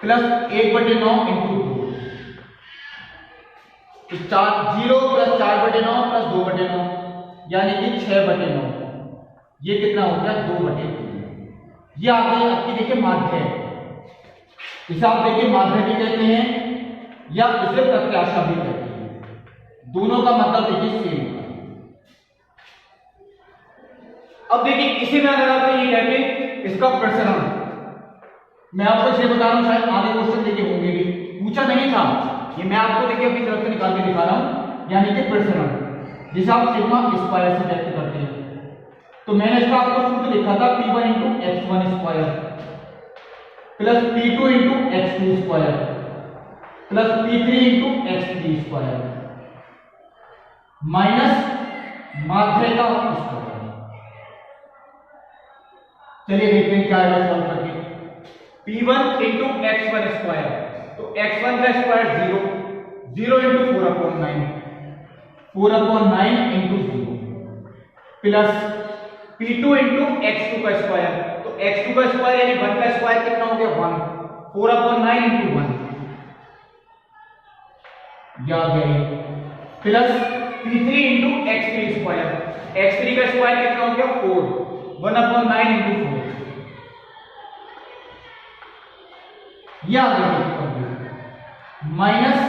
plus 1/9 into 2, तो 0 प्लस 4/9 प्लस 2/9 यानी कि 6/9, ये कितना हो गया 2/3। ये आपकी देखिए माध्य है, इसे आप देखिए माध्य भी कहते हैं या इसे प्रत्याशा भी कहते हैं, दोनों का मतलब देखिए सेम है। अब देखिए इसी में अगर आप ये कहते इसका प्रसरण, मैं आपको इसे बता रहा हूं, शायद आगे क्वेश्चन देखिए होंगे भी, पूछा नहीं था ये, मैं आपको देखिए अपनी तरफ से निकाल के दिखा रहा हूं, यानी कि प्रसरण जिसे आप सिग्मा स्क्वायर से व्यक्त करते हैं। तो मैंने इसका आपको सूत्र लिखा था p1 into x1 square plus p2 into x2 square plus p3 into x3 square minus माध्य का स्क्वायर। चलिए देखते हैं क्या आएगा सॉल्व करके। p1 इंटू x1 स्क्वायर, तो x1 का square 0, 0 into 4/9, 4/9 into 0 plus p2 into x2 का स्क्वायर, तो x2 का स्क्वायर यानी 1 का स्क्वायर कितना हो गया 1, 4/9 इंटू 1 याद है, plus p3 into x3 square, x3 का स्क्वायर कितना हो गया 4, 1/9 इंटू 4 याद है, माइनस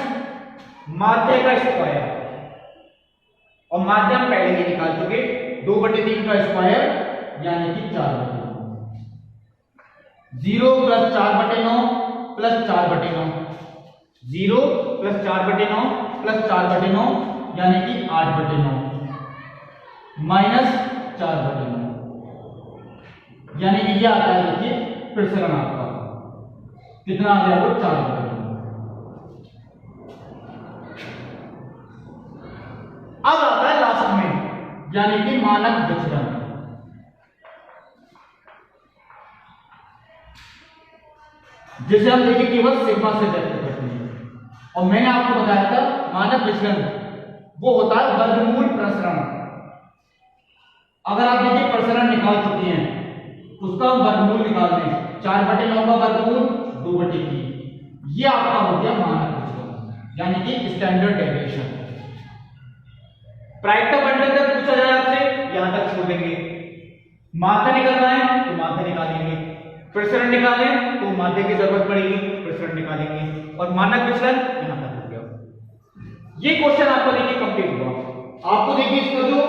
माध्य का स्क्वायर, और माध्य हम पहले ही निकाल चुके 2/3 का स्क्वायर यानी कि 4/9, 0 प्लस 4/9 प्लस 4/9, 0 प्लस 4/9 प्लस 4/9 यानी कि 8/9 माइनस 4/9 यानी कि यह आता है देखिए प्रसरण आपका कितना आ गया वो 4/9। अब आता है लास्ट में यानी कि मानक विचलन, जिसे हम देखिए केवल सिग्मा से व्यक्त करते हैं, और मैंने आपको बताया था मानक विचलन वो होता है वर्गमूल प्रसरण। अगर आप देखिए प्रसरण निकाल चुके हैं उसका हम वर्गमूल निकाल दें, 4/9 का वर्गमूल 2/3, ये आपका हो गया मानक विचलन यानी कि स्टैंडर्ड डेविएशन। प्रायिकता बंटन जब पूछा जाए आपसे यहां तक छोड़ देंगे, माध्य निकालना है तो माध्य निकालेंगे, प्रसरण निकालें तो माध्य की जरूरत पड़ेगी, प्रसरण निकालेंगे, और मानक विचलन यहां तक हो गया। ये क्वेश्चन आपको देखिए कंप्लीट हुआ। आपको देखिए इसका जो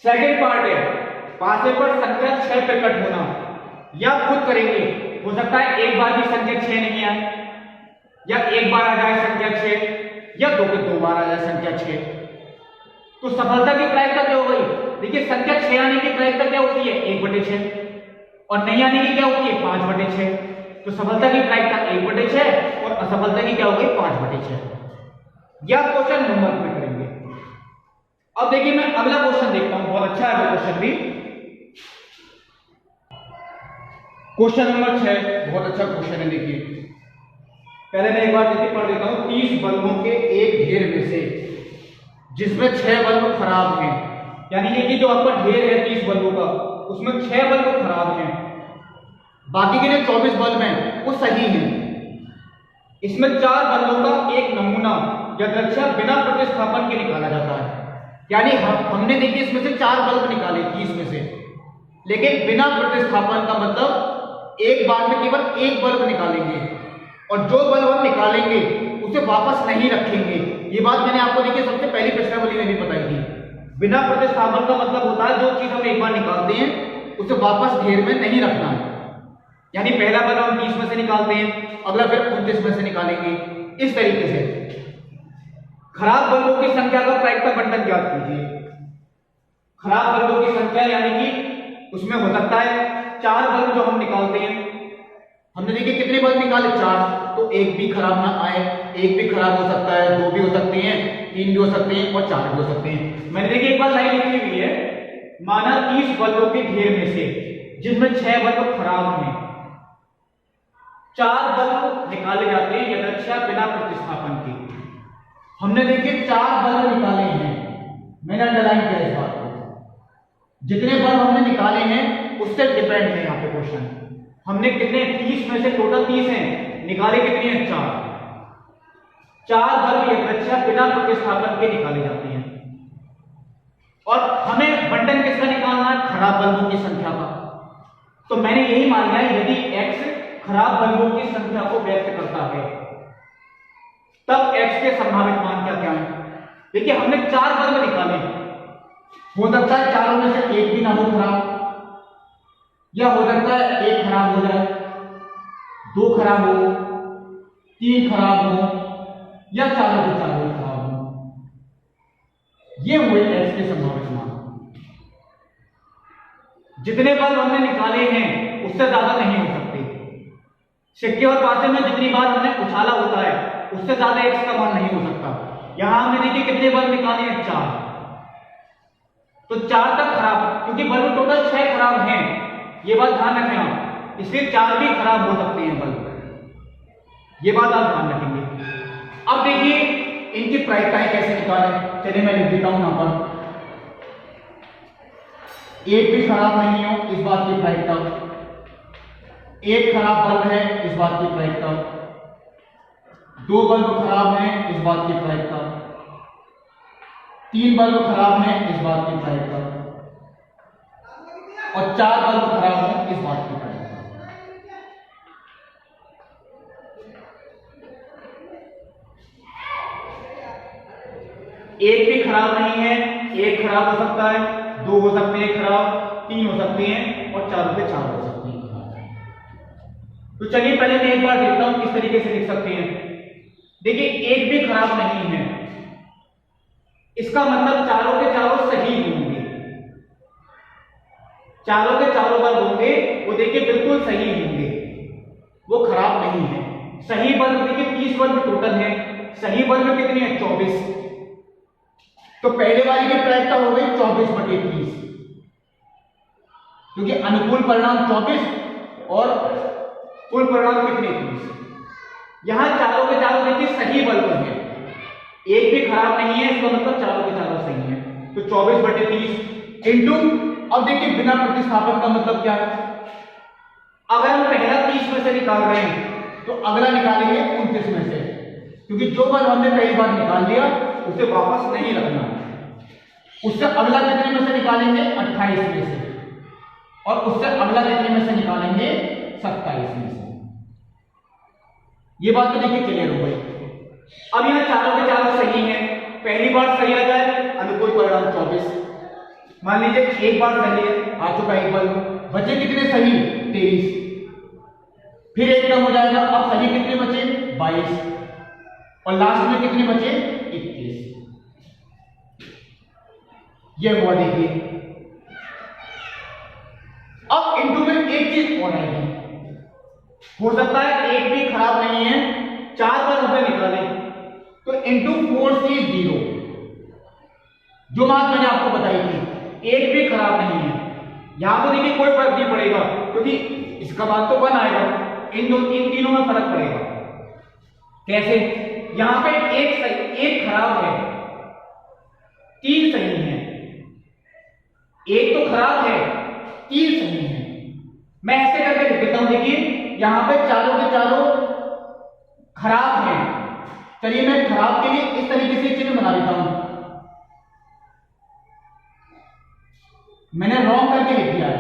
सेकंड पार्ट है, पासे पर संख्या 6 प्रकट होना, या खुद करेंगे, हो सकता है एक बार भी संख्या 6 नहीं आए, या एक बार आ जाए संख्या 6, या दो बार आ जाए संख्या 6, तो सफलता की प्रायिकता क्या हो गई? देखिए संख्या 6 आने की प्रायिकता क्या होती है 1/6, और नहीं आने की क्या होती है 5/6, तो सफलता की प्रायिकता 1/6 असफलता की क्या हो गई 5/6। या क्वेश्चन होमवर्क में करेंगे। अब देखिए मैं अगला क्वेश्चन देखता हूं, बहुत अच्छा है वो क्वेश्चन भी। क्वेश्चन नंबर 6 बहुत अच्छा क्वेश्चन है। देखिए पहले मैं एक बार देखिए पढ़ देता हूं। 30 बल्बों के एक ढेर में से जिसमें 6 बल्ब खराब हैं, यानी कि जो आपका ढेर है 30 बल्बों का, उसमें 6 बल्ब खराब हैं, बाकी के जो 24 बल्ब हैं वो सही हैं। इसमें 4 बल्बों का एक नमूना यदृच्छा बिना प्रतिस्थापन के निकाला जाता है। यानी हमने देखिए इसमें से 4 बल्ब निकाले 30 में से, लेकिन बिना प्रतिस्थापन का मतलब एक बार में केवल एक बल्ब निकालेंगे, और जो बल्ब हम निकालेंगे उसे वापस नहीं रखेंगे। ये बात मैंने आपको देखिए सबसे पहली प्रश्नावली में भी बताई थी। बिना प्रतिस्थापन का मतलब होता है जो चीज हम एक बार निकालते हैं उसे वापस ढेर में नहीं रखना है। यानी पहला बल्ब हम 30 में से निकालते हैं, अगला फिर 29 में से निकालेंगे, इस तरीके से। खराब बल्बों की संख्या का प्रायिकता बंटन ज्ञात कीजिए। खराब बल्बों की संख्या यानी कि उसमें हो सकता है 4 बल्ब जो हम निकालते हैं, हमने देखिए कितने बल्ब निकाले 4, तो एक भी खराब ना आए। एक भी खराब हो सकता है, 2 भी हो सकते हैं, 3 भी हो सकते हैं और 4 भी हो सकते हैं। मैंने देखिए एक बार लाइन लिखी हुई है, माना 30 बल्बों के ढेर में से जिनमें 6 बल्ब खराब हैं, 4 बल्ब निकाले जाते हैं यदृच्छा बिना प्रतिस्थापन के। हमने देखिए 4 बल्ब निकाले हैं, मैंने अंडरलाइन किया इस बात को। जितने बल्ब हमने निकाले हैं उससे डिपेंड है यहाँ पे क्वेश्चन। हमने कितने 30 में से टोटल 30 हैं, निकाले कितने हैं 4 बल्ब यदृच्छा बिना प्रतिस्थापन के निकाले जाते हैं। और हमें बंटन किसका निकालना है? खराब बल्बों की संख्या का। तो मैंने यही मान लिया यदि x खराब बल्बों की संख्या को व्यक्त करता है तब x के संभावित मान क्या क्या है। देखिए हमने 4 बल्ब निकाले, हो सकता है चारों में से एक भी ना हो खराब, या हो सकता है एक खराब हो जाए, 2 खराब हो, 3 खराब हो, या चारों के चारों खराब हो। ये हुए x के संभावित मान। जितने बल्ब हमने निकाले हैं उससे ज्यादा नहीं हो सकते। सिक्के और पासे में जितनी बार हमने उछाला होता है उससे ज्यादा x का मान नहीं हो सकता। यहां हमने देखिए कितने बल्ब निकाले हैं 4, तो 4 तक खराब, क्योंकि बल्ब टोटल 6 खराब हैं, ये बात ध्यान रखें आप, इसलिए 4 भी खराब हो सकते हैं बल्ब, ये बात आप ध्यान रखेंगे। अब देखिए इनकी प्रायिकताएं कैसे निकालें। चलिए मैं लिख देता हूं यहां पर, एक भी खराब नहीं हो इस बात की प्रायिकता, एक खराब बल्ब है इस बात की प्रायिकता, 2 बल्ब खराब हैं इस बात की प्रायिकता, 3 बल्ब खराब हैं इस बात की प्रायिकता, और 4 बल्ब खराब हैं इस बात की प्रायिकता। एक भी खराब नहीं है, एक खराब हो सकता है, 2 हो सकते हैं खराब, 3 हो सकते हैं और 4 पे 4 हो सकते हैं। तो चलिए पहले मैं एक बार देखता हूं किस तरीके से लिख सकते हैं। देखिए एक भी खराब नहीं है, इसका मतलब चारों के चारों सही होंगे। चारों के चारों बल्ब होंगे वो देखिए बिल्कुल सही होंगे, वो खराब नहीं है। सही बल्ब देखिए 30 बल्ब टोटल है, सही बल्ब कितने हैं 24, तो पहले वाली की प्रायिकता हो गई 24/30, क्योंकि अनुकूल परिणाम 24 और कुल परिणाम कितने 30। यहां चारों के चारों देखिए सही बल्ब हैं, एक भी खराब नहीं है, इसका मतलब चारों के चारों सही हैं। तो 24/30 इंटू, अब देखिए बिना प्रतिस्थापन का मतलब क्या है। अगर हम पहला 30 में से निकाल रहे हैं तो अगला निकालेंगे 29 में से, क्योंकि जो बल्ब हमने पहली बार निकाल लिया उसे वापस नहीं रखना। उससे अगला कितने में से निकालेंगे 28 में से, और उससे अगला कितने में से निकालेंगे 27 में से। ये बात तो देखिए क्लियर हो गई। अब यहां चारों के चारों सही हैं, पहली बार सही आ जाए अनुकूल परिणाम 24, मान लीजिए एक बार सही है आ चुका एक बल्ब, बचे कितने सही 23, फिर एक कम हो जाएगा, अब सही कितने बचे 22, और लास्ट में कितने बचे 21। ये हुआ देखिए। अब इनटू में एक चीज और आएगी, हो सकता है एक भी खराब नहीं है, 4 जो बात मैंने आपको बताई थी, एक भी खराब नहीं है। यहां तो देखिए कोई फर्क नहीं पड़ेगा क्योंकि इसका मान तो 1 आएगा, इन तीनों में फर्क पड़ेगा। कैसे? यहां पे एक खराब है, 3 सही है। एक तो खराब है, 3 सही है। मैं ऐसे करके लिख देता हूं, देखिए यहां पे चारों के चारों खराब हैं। चलिए मैं खराब के लिए इस तरीके से चिन्ह बना देता हूं। मैंने रॉन्ग करके लिख दिया है।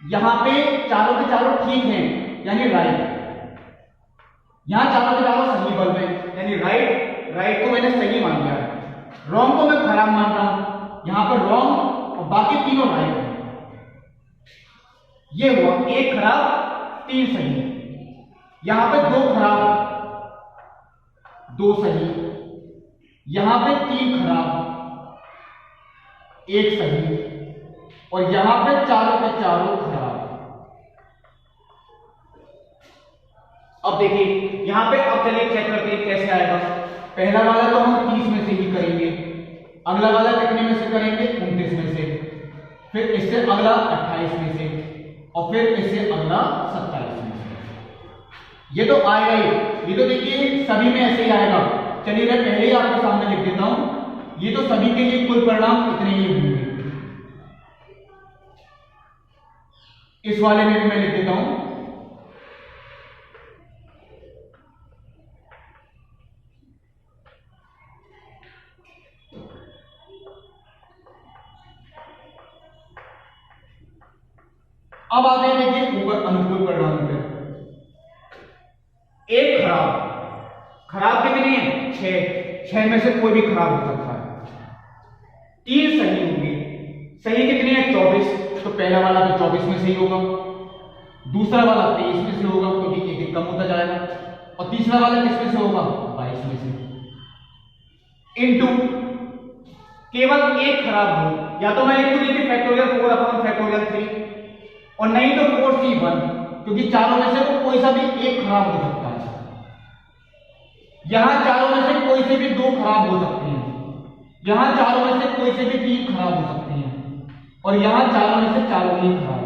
यहां पे चारों के चारों ठीक हैं यानी राइट। यहां चारों के चारों सही बल्ब है यानी राइट को मैंने सही मान लिया है। रॉन्ग को मैं खराब मान रहा हूं। यहां पर रॉन्ग और बाकी तीनों राइट हैं। ये हुआ एक खराब 3 सही। यहां पे 2 खराब 2 सही। यहां पे 3 खराब 1 सही और यहां पे चारों के चारों खराब। अब देखिए यहां पे, अब चलिए चेक करते हैं कैसे आएगा। पहला वाला तो हम 30 में से ही करेंगे, अगला वाला कितने में से करेंगे? 29 में से, फिर इससे अगला 28 में से और फिर इससे अगला 27 में से। ये तो आएगा ही, ये तो देखिए सभी में ऐसे ही आएगा। चलिए मैं पहले ही आपके सामने लिख देता हूं, ये तो सभी के लिए कुल परिणाम इतने ही होंगे। इस वाले में भी मैं लिख देता हूं, अब आते हैं देखिए ऊपर अनुकूल परिणाम पे। एक खराब कितने हैं? 6 में से कोई भी खराब हो सकता है। 3 सही होंगे। सही कितने हैं? 24। तो पहला वाला तो 24 में से ही होगा, दूसरा वाला 23 में से होगा क्योंकि एक कम होता जाएगा और तीसरा वाला किस में से होगा? 22 में से। इनटू केवल एक खराब हो, या तो मैं लिख दूं देखिए फैक्टोरियल 4 अपॉन फैक्टोरियल 3 और नहीं तो 4c1 क्योंकि चारों में से तो कोई सा भी एक खराब हो सकता है। यहां चारों में से कोई से भी 2 खराब हो सकते हैं, यहां चारों में से कोई से भी 3 खराब हो सकते हैं और यहां चारों में से चारों ही खराब।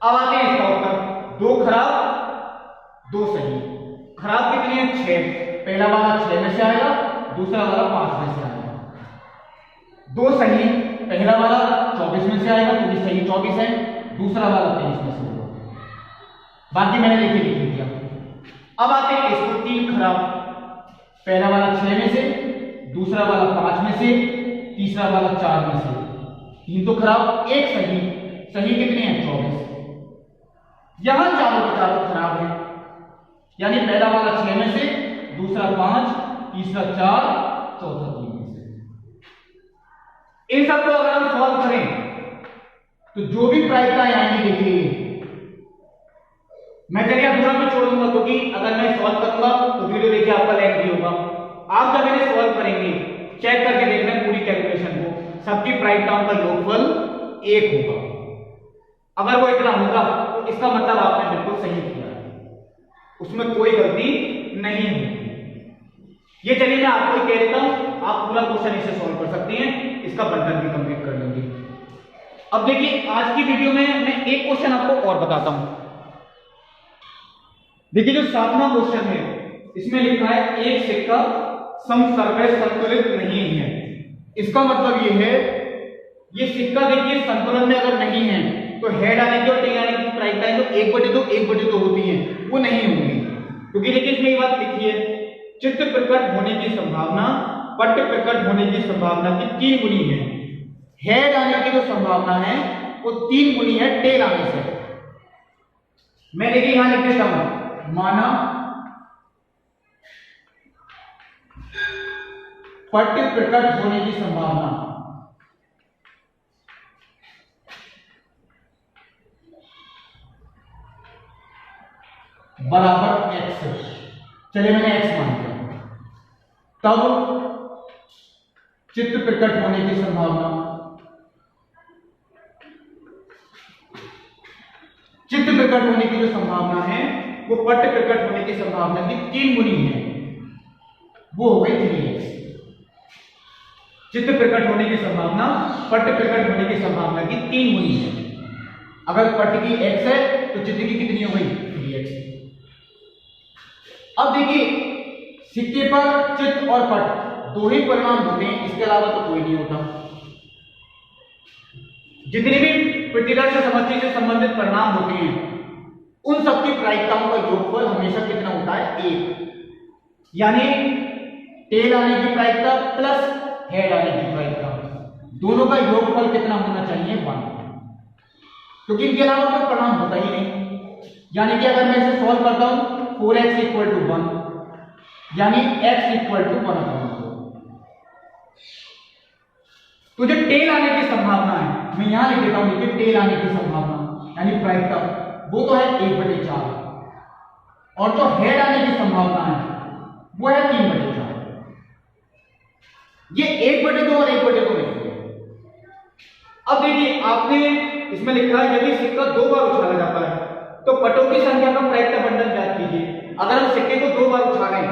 अब आते हैं इसका उत्तर। 2 खराब 2 सही। खराब कितने हैं? 6। पहला वाला 6 में से आएगा, दूसरा वाला 5 में से आएगा। 2 सही, पहला वाला 24 में से आएगा क्योंकि सही 24 है, दूसरा वाला 23 में से होगा। बाकी मैंने लिख दिया। अब आते हैं इसको 3 खराब। पहला वाला 6 में से, दूसरा वाला 5 में से, तीसरा वाला 4 में से। 3 तो खराब, 1 सही। सही कितने हैं? 24। यहां चारों के चारों खराब है यानी पहला वाला 6 में से, दूसरा 5, तीसरा 4, चौथा 3 में से। इन सबको अगर हम सॉल्व करें तो जो भी प्रायिकताएं आएंगी देखिए, मैं चलिए दूसरा में छोड़ दूंगा क्योंकि अगर मैं सॉल्व करूंगा तो वीडियो देखिए आपका लेंथी होगा। आप जब इन्हें सॉल्व करेंगे चेक करके देख रहे हैं पूरी कैलकुलेशन को, सबकी प्रायिकताओं का योगफल 1 होगा। अगर वो इतना होगा तो इसका मतलब आपने बिल्कुल सही किया है, उसमें कोई गलती नहीं होगी। ये चलिए मैं आपको कह देता हूं, आप पूरा क्वेश्चन इसे सॉल्व कर सकते हैं, इसका बंटन भी कंप्लीट कर लेंगे। अब देखिए आज की वीडियो में मैं एक क्वेश्चन आपको और बताता हूं। देखिए जो 7वां क्वेश्चन है इसमें लिखा है एक सिक्का समसर्वै संतुलित नहीं है। इसका मतलब ये है, ये सिक्का देखिए संतुलन में अगर नहीं है तो हेड आने की और टेल आने की प्रायिकताएं जो 1/2 होती हैं वो नहीं होंगी, क्योंकि देखिए इसमें ये बात लिखी है, चित्त प्रकट होने की संभावना पट प्रकट होने की संभावना की 3 गुनी है। हेड आने की जो संभावना है वो 3 गुनी है टेल आने से। मैं देखिए यहां लिख देता हूं, माना पट प्रकट होने की संभावना बराबर x। चलिए मैंने x मान लिया, तब चित्त प्रकट होने की संभावना, चित्त प्रकट होने की जो संभावना है वो पट प्रकट होने की संभावना की 3 गुनी है, वो हो गई 3x। चित्त प्रकट होने की संभावना पट प्रकट होने की संभावना की 3 गुनी है। अगर पट की x है तो चित्त की कितनी हो गई 3x। अब देखिए सिक्के पर चित्त और पट दो ही परिणाम होते हैं, इसके अलावा तो कोई नहीं होता। जितने भी प्रतिदर्श समष्टि से संबंधित परिणाम होते हैं उन सबकी प्रायिकताओं का योगफल हमेशा कितना होता है 1। यानी टेल आने की प्रायिकता प्लस हेड आने की प्रायिकता, दोनों का योगफल कितना होना चाहिए 1, क्योंकि इनके अलावा कोई परिणाम होता ही नहीं। यानी कि अगर मैं इसे सॉल्व करता हूं 4x इक्वल टू 1 यानी x इक्वल टू 1/4। तो जो टेल आने की संभावना है मैं यहां लिख देता हूं, देखिए टेल आने की संभावना यानी प्रायिकता वो तो है 1/4 और जो हेड आने की संभावना है वो है 3/4। ये 1/2 और 1/2 नहीं है। अब देखिए आपने इसमें लिखा है यदि सिक्का 2 बार उछाला जाता है तो पटों की संख्या का प्रायिकता बंडल ज्ञात कीजिए। अगर हम सिक्के को 2 बार उछालें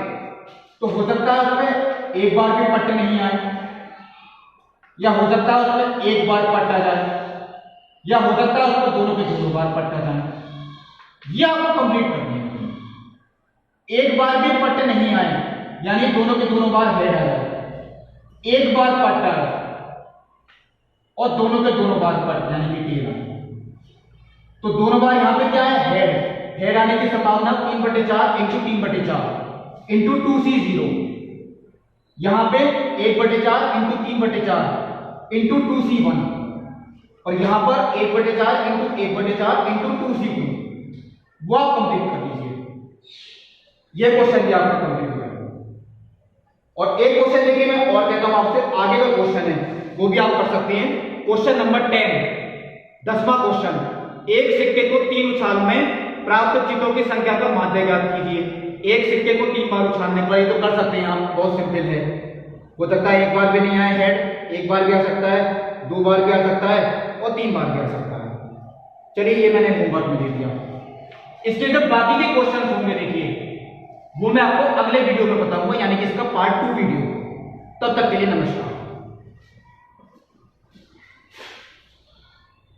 तो हो सकता है उसमें एक बार भी पट नहीं आए, या हो सकता है उसमें एक बार पट आ जाए, या हो सकता है उसमें दोनों के दोनों बार पट आ जाए। ये आपको कंप्लीट करनी है। एक बार भी पट नहीं आए यानी दोनों के दोनों बार हेड आ जाए, एक बार पट आए और दोनों के दोनों बार पट यानी कि टेल आए, तो दोनों बार यहां पे क्या है हेड आने की संभावना 3/4 इंटू 3/4 इंटू 2c0, यहां पे 1/4 इंटू 3/4 इंटू 2c1 और यहां पर 1/4 इंटू 1/4 इंटू 2c2। वो आप कंप्लीट कर लीजिए। ये क्वेश्चन भी आपका कंप्लीट हो जाएगा। और एक क्वेश्चन देखिए मैं और कहता हूं आपसे, आगे का क्वेश्चन है वो भी आप कर सकते हैं। क्वेश्चन नंबर 10 10वां क्वेश्चन, एक सिक्के को 3 उछाल में प्राप्त चित्तों की संख्या का माध्य ज्ञात कीजिए। एक सिक्के को 3 बार उछालने पर, ये तो कर सकते हैं आप, बहुत सिंपल है। हो सकता है एक बार भी नहीं आए हेड, एक बार भी आ सकता है, 2 बार भी आ सकता है और 3 बार भी आ सकता है। चलिए ये मैंने होमवर्क में दे दिया। इसके जो बाकी के क्वेश्चन होंगे देखिए वो मैं आपको अगले वीडियो में बताऊंगा, यानी कि इसका पार्ट 2 वीडियो। तब तक के लिए नमस्कार।